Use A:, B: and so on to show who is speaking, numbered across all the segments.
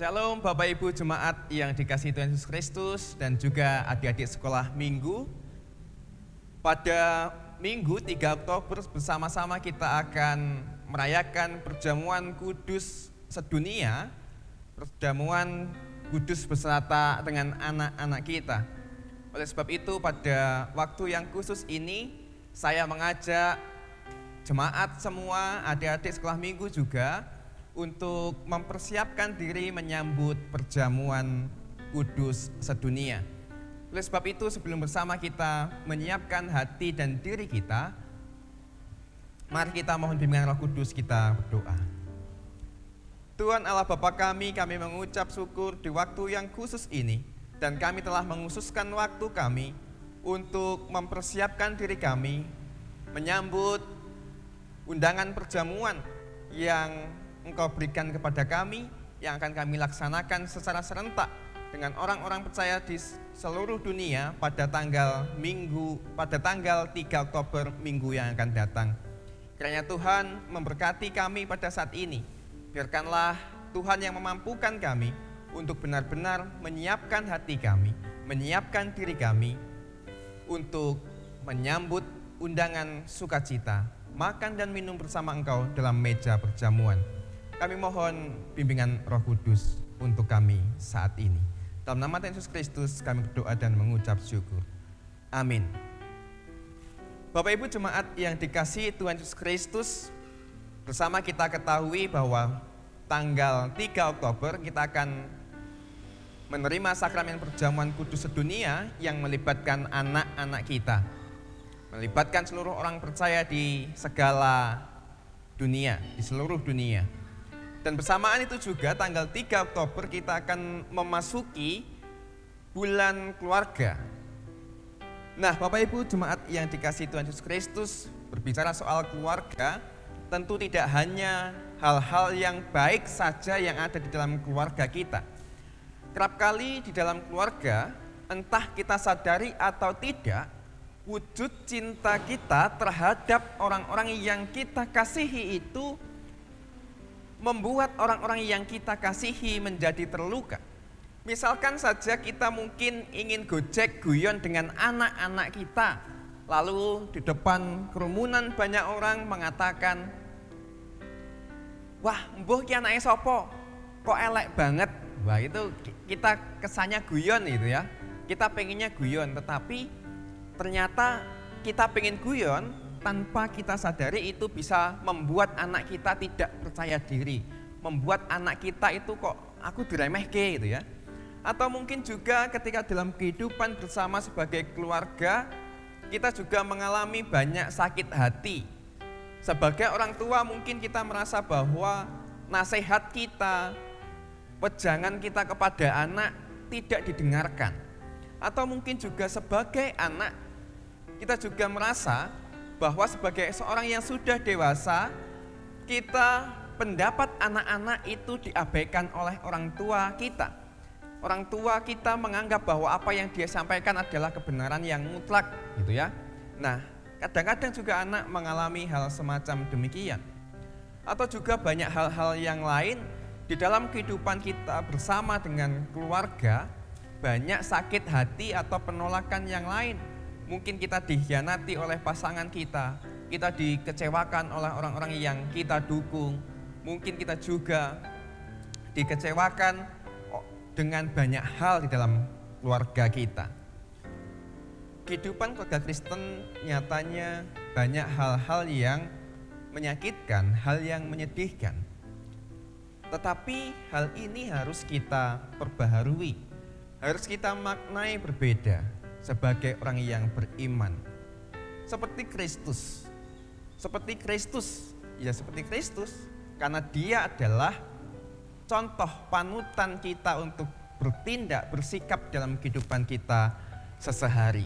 A: Shalom Bapak Ibu Jemaat yang dikasihi Tuhan Yesus Kristus dan juga adik-adik sekolah minggu. Pada minggu 3 Oktober bersama-sama kita akan merayakan perjamuan kudus sedunia, perjamuan kudus beserta dengan anak-anak kita. Oleh sebab itu pada waktu yang khusus ini saya mengajak jemaat semua, adik-adik sekolah minggu juga untuk mempersiapkan diri menyambut perjamuan kudus sedunia. Oleh sebab itu sebelum bersama kita menyiapkan hati dan diri kita, mari kita mohon bimbingan Roh Kudus, kita berdoa. Tuhan Allah Bapa kami mengucap syukur di waktu yang khusus ini, dan kami telah menghususkan waktu kami untuk mempersiapkan diri kami menyambut undangan perjamuan yang Engkau berikan kepada kami, yang akan kami laksanakan secara serentak dengan orang-orang percaya di seluruh dunia pada tanggal 3 Oktober minggu yang akan datang. Kiranya Tuhan memberkati kami pada saat ini. Biarkanlah Tuhan yang memampukan kami untuk benar-benar menyiapkan hati kami, menyiapkan diri kami untuk menyambut undangan sukacita, makan dan minum bersama Engkau dalam meja perjamuan. Kami mohon bimbingan Roh Kudus untuk kami saat ini. Dalam nama Tuhan Yesus Kristus kami berdoa dan mengucap syukur. Amin. Bapak Ibu Jemaat yang dikasihi Tuhan Yesus Kristus, bersama kita ketahui bahwa tanggal 3 Oktober kita akan menerima sakramen perjamuan kudus sedunia yang melibatkan anak-anak kita, melibatkan seluruh orang percaya di segala dunia, di seluruh dunia. Dan bersamaan itu juga tanggal 3 Oktober kita akan memasuki bulan keluarga. Nah, Bapak Ibu Jemaat yang dikasihi Tuhan Yesus Kristus, berbicara soal keluarga, tentu tidak hanya hal-hal yang baik saja yang ada di dalam keluarga kita. Kerap kali di dalam keluarga, entah kita sadari atau tidak, wujud cinta kita terhadap orang-orang yang kita kasihi itu membuat orang-orang yang kita kasihi menjadi terluka. Misalkan saja kita mungkin ingin gojek guyon dengan anak-anak kita, lalu di depan kerumunan banyak orang mengatakan, "Wah, mbuh ki anake sapa? Kok elek banget?" Wah, itu kita kesannya guyon itu ya. Kita pengennya guyon, tetapi ternyata kita pengen guyon tanpa kita sadari itu bisa membuat anak kita tidak percaya diri, membuat anak kita itu kok aku diremehke gitu ya. Atau mungkin juga ketika dalam kehidupan bersama sebagai keluarga, kita juga mengalami banyak sakit hati. Sebagai orang tua mungkin kita merasa bahwa nasihat kita, wejangan kita kepada anak tidak didengarkan. Atau mungkin juga sebagai anak, kita juga merasa bahwa sebagai seorang yang sudah dewasa, kita pendapat anak-anak itu diabaikan oleh orang tua kita. Orang tua kita menganggap bahwa apa yang dia sampaikan adalah kebenaran yang mutlak, gitu ya. Nah, kadang-kadang juga anak mengalami hal semacam demikian. Atau juga banyak hal-hal yang lain di dalam kehidupan kita bersama dengan keluarga, banyak sakit hati atau penolakan yang lain. Mungkin kita dikhianati oleh pasangan kita dikecewakan oleh orang-orang yang kita dukung, mungkin kita juga dikecewakan dengan banyak hal di dalam keluarga kita. Kehidupan keluarga Kristen nyatanya banyak hal-hal yang menyakitkan, hal yang menyedihkan. Tetapi hal ini harus kita perbaharui, harus kita maknai berbeda sebagai orang yang beriman. Seperti Kristus, karena dia adalah contoh panutan kita untuk bertindak, bersikap dalam kehidupan kita sehari-hari.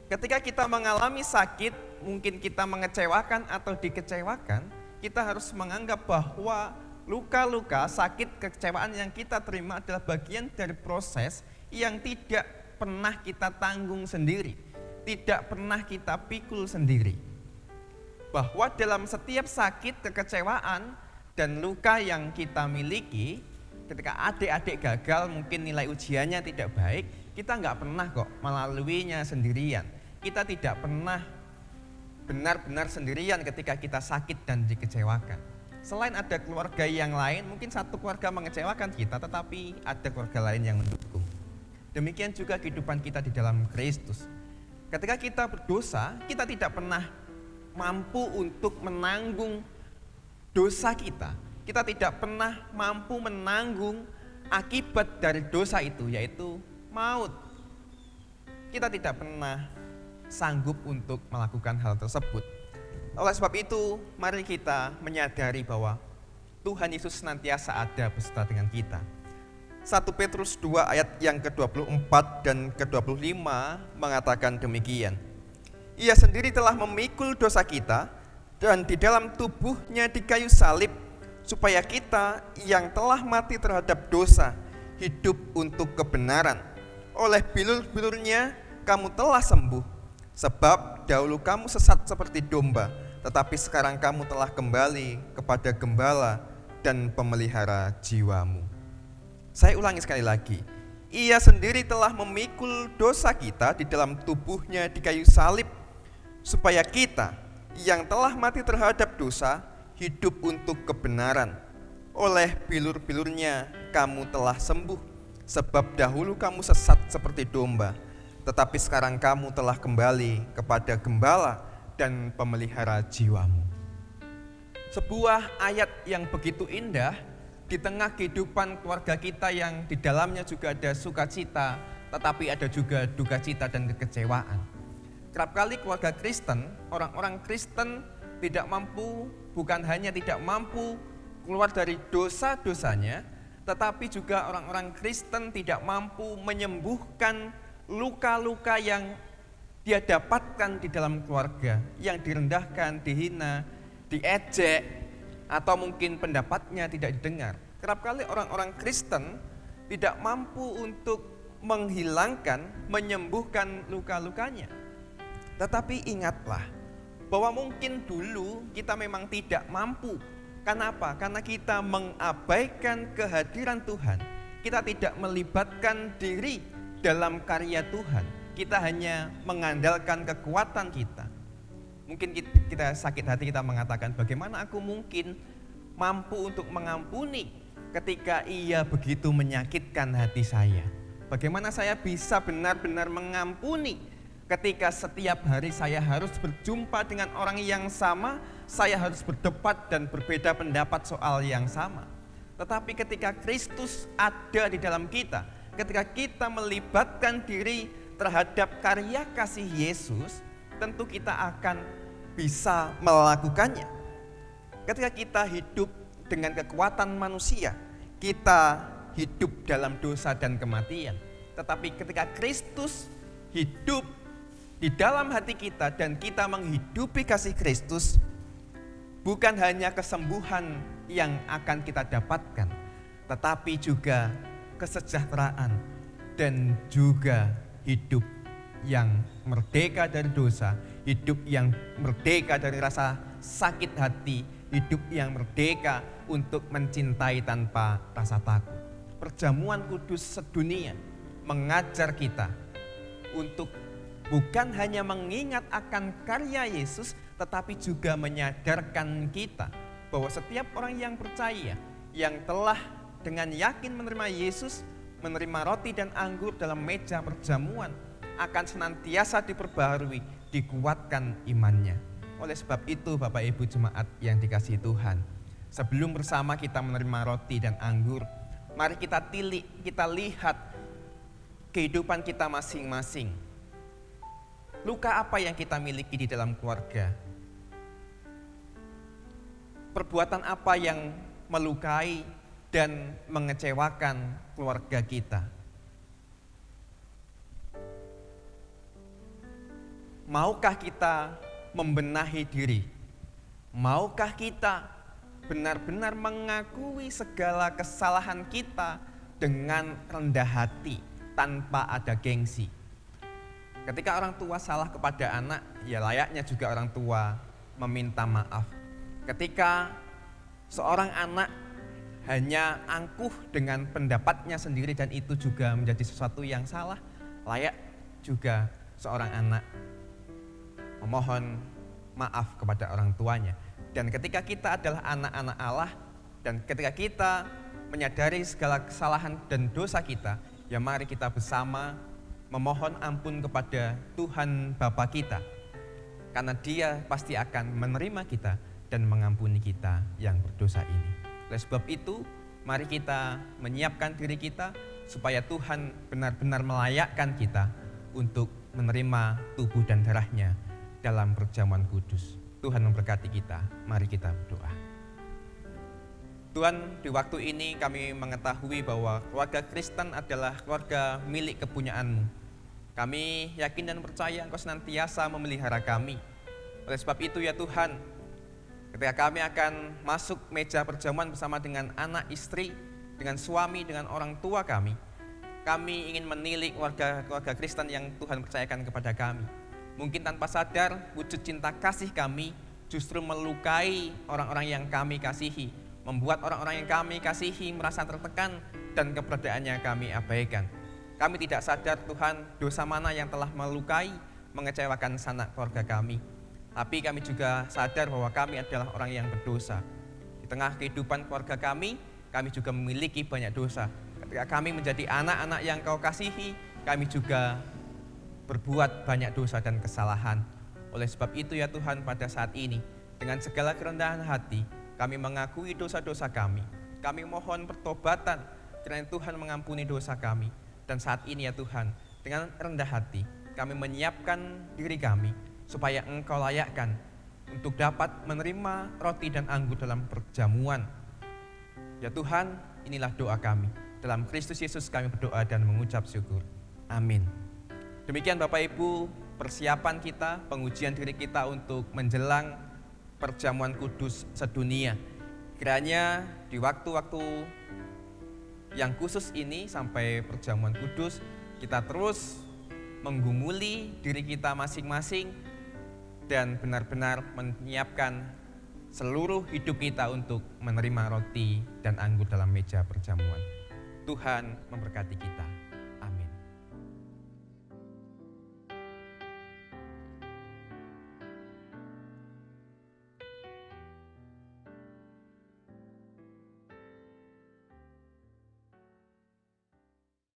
A: Ketika kita mengalami sakit, mungkin kita mengecewakan atau dikecewakan, kita harus menganggap bahwa luka-luka, sakit, kekecewaan yang kita terima adalah bagian dari proses yang tidak pernah kita tanggung sendiri, tidak pernah kita pikul sendiri. Bahwa dalam setiap sakit, kekecewaan, dan luka yang kita miliki, ketika adik-adik gagal, mungkin nilai ujiannya tidak baik, kita nggak pernah kok melaluinya sendirian. Kita tidak pernah benar-benar sendirian ketika kita sakit dan dikecewakan. Selain ada keluarga yang lain, mungkin satu keluarga mengecewakan kita, tetapi ada keluarga lain yang mendukung. Demikian juga kehidupan kita di dalam Kristus. Ketika kita berdosa, kita tidak pernah mampu untuk menanggung dosa kita. Kita tidak pernah mampu menanggung akibat dari dosa itu, yaitu maut. Kita tidak pernah sanggup untuk melakukan hal tersebut. Oleh sebab itu, mari kita menyadari bahwa Tuhan Yesus senantiasa ada beserta dengan kita. 1 Petrus 2 ayat yang ke-24 dan ke-25 mengatakan demikian. Ia sendiri telah memikul dosa kita dan di dalam tubuhnya di kayu salib, supaya kita yang telah mati terhadap dosa hidup untuk kebenaran. Oleh bilur-bilurnya kamu telah sembuh, sebab dahulu kamu sesat seperti domba, tetapi sekarang kamu telah kembali kepada gembala dan pemelihara jiwamu. Saya ulangi sekali lagi. Ia sendiri telah memikul dosa kita di dalam tubuhnya di kayu salib, supaya kita yang telah mati terhadap dosa hidup untuk kebenaran. Oleh bilur-bilurnya kamu telah sembuh, sebab dahulu kamu sesat seperti domba, tetapi sekarang kamu telah kembali kepada gembala dan pemelihara jiwamu. Sebuah ayat yang begitu indah di tengah kehidupan keluarga kita yang di dalamnya juga ada sukacita, tetapi ada juga duka cita dan kekecewaan. Kerap kali keluarga Kristen, orang-orang Kristen tidak mampu, bukan hanya tidak mampu keluar dari dosa-dosanya, tetapi juga orang-orang Kristen tidak mampu menyembuhkan luka-luka yang dia dapatkan di dalam keluarga, yang direndahkan, dihina, diejek, atau mungkin pendapatnya tidak didengar. Kerap kali orang-orang Kristen tidak mampu untuk menghilangkan, menyembuhkan luka-lukanya. Tetapi ingatlah, bahwa mungkin dulu kita memang tidak mampu. Kenapa? Karena kita mengabaikan kehadiran Tuhan. Kita tidak melibatkan diri dalam karya Tuhan. Kita hanya mengandalkan kekuatan kita. Mungkin kita sakit hati, kita mengatakan, bagaimana aku mungkin mampu untuk mengampuni ketika ia begitu menyakitkan hati saya? Bagaimana saya bisa benar-benar mengampuni ketika setiap hari saya harus berjumpa dengan orang yang sama, saya harus berdebat dan berbeda pendapat soal yang sama. Tetapi ketika Kristus ada di dalam kita, ketika kita melibatkan diri terhadap karya kasih Yesus, tentu kita akan bisa melakukannya. Ketika kita hidup dengan kekuatan manusia, kita hidup dalam dosa dan kematian. Tetapi ketika Kristus hidup di dalam hati kita dan kita menghidupi kasih Kristus, bukan hanya kesembuhan yang akan kita dapatkan, tetapi juga kesejahteraan dan juga hidup yang merdeka dari dosa, hidup yang merdeka dari rasa sakit hati, hidup yang merdeka untuk mencintai tanpa rasa takut. Perjamuan kudus sedunia mengajar kita untuk bukan hanya mengingat akan karya Yesus, tetapi juga menyadarkan kita bahwa setiap orang yang percaya, yang telah dengan yakin menerima Yesus, menerima roti dan anggur dalam meja perjamuan, akan senantiasa diperbaharui, dikuatkan imannya. Oleh sebab itu, Bapak Ibu Jemaat yang dikasihi Tuhan, sebelum bersama kita menerima roti dan anggur, mari kita tilik, kita lihat kehidupan kita masing-masing. Luka apa yang kita miliki di dalam keluarga? Perbuatan apa yang melukai dan mengecewakan keluarga kita? Maukah kita membenahi diri? Maukah kita benar-benar mengakui segala kesalahan kita dengan rendah hati tanpa ada gengsi? Ketika orang tua salah kepada anak, ya layaknya juga orang tua meminta maaf. Ketika seorang anak hanya angkuh dengan pendapatnya sendiri dan itu juga menjadi sesuatu yang salah, layak juga seorang anak memohon maaf kepada orang tuanya. Dan ketika kita adalah anak-anak Allah dan ketika kita menyadari segala kesalahan dan dosa kita, ya mari kita bersama memohon ampun kepada Tuhan Bapa kita. Karena Dia pasti akan menerima kita dan mengampuni kita yang berdosa ini. Oleh sebab itu, mari kita menyiapkan diri kita supaya Tuhan benar-benar melayakkan kita untuk menerima tubuh dan darah-Nya dalam perjamuan kudus. Tuhan memberkati kita, mari kita berdoa. Tuhan, di waktu ini kami mengetahui bahwa keluarga Kristen adalah keluarga milik kepunyaan-Mu. Kami yakin dan percaya Engkau senantiasa memelihara kami. Oleh sebab itu ya Tuhan, ketika kami akan masuk meja perjamuan bersama dengan anak istri, dengan suami, dengan orang tua kami ingin menilik keluarga Kristen yang Tuhan percayakan kepada kami. Mungkin tanpa sadar, wujud cinta kasih kami justru melukai orang-orang yang kami kasihi, membuat orang-orang yang kami kasihi merasa tertekan dan keberadaannya kami abaikan. Kami tidak sadar Tuhan dosa mana yang telah melukai, mengecewakan sanak keluarga kami. Tapi kami juga sadar bahwa kami adalah orang yang berdosa. Di tengah kehidupan keluarga kami juga memiliki banyak dosa. Ketika kami menjadi anak-anak yang Kau kasihi, kami juga berbuat banyak dosa dan kesalahan. Oleh sebab itu ya Tuhan, pada saat ini dengan segala kerendahan hati kami mengakui dosa-dosa kami. Kami mohon pertobatan kiranya Tuhan mengampuni dosa kami. Dan saat ini ya Tuhan, dengan rendah hati kami menyiapkan diri kami supaya Engkau layakkan untuk dapat menerima roti dan anggur dalam perjamuan. Ya Tuhan, inilah doa kami. Dalam Kristus Yesus kami berdoa dan mengucap syukur. Amin. Demikian Bapak Ibu, persiapan kita, pengujian diri kita untuk menjelang perjamuan kudus sedunia. Kiranya di waktu-waktu yang khusus ini sampai perjamuan kudus, kita terus menggumuli diri kita masing-masing dan benar-benar menyiapkan seluruh hidup kita untuk menerima roti dan anggur dalam meja perjamuan. Tuhan memberkati kita.